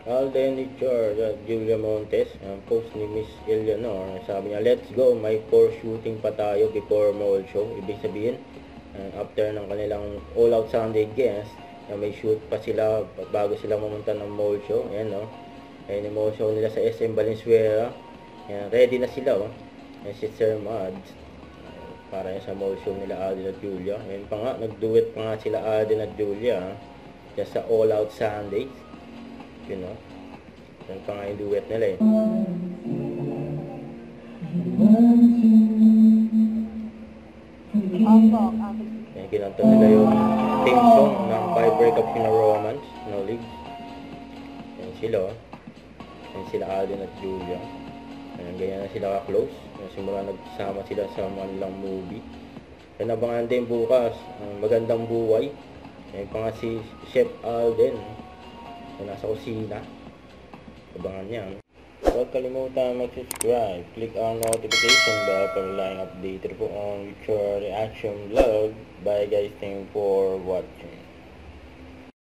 Alden Richard at Julia Montes, ang post ni Miss Eleanor, sabi niya, let's go, may 4 shooting pa tayo before mall show. Ibig sabihin, after ng kanilang all-out Sunday games, may shoot pa sila bago sila mamunta ng mall show. Ayan, no? Ayan yung mall show nila sa SM Valenzuela. Ayan, ready na sila, oh. Ayan si Sir Mads, para yan sa mall show nila Alden at Julia. Ayan pa nga, nag-duet pa nga sila Alden at Julia, dyan sa all-out Sunday. You know, yan pa nga yung duet nila eh. Yan, kinanta nila yung theme song ng Five Breakup in a Romance, No League. Yan sila, oh. Yan sila Alden at Julia. Yan, ganyan na sila ka-close. Simula nagsama sila sa manilang movie. Yan, abangan din bukas, Magandang Buhay. Yan pa nga si Chef Alden, nasa kusina. Abangan niya. Huwag kalimutan mag-subscribe. Click on notification bell para lang updated po on future reaction vlog. Bye guys, thank you for watching.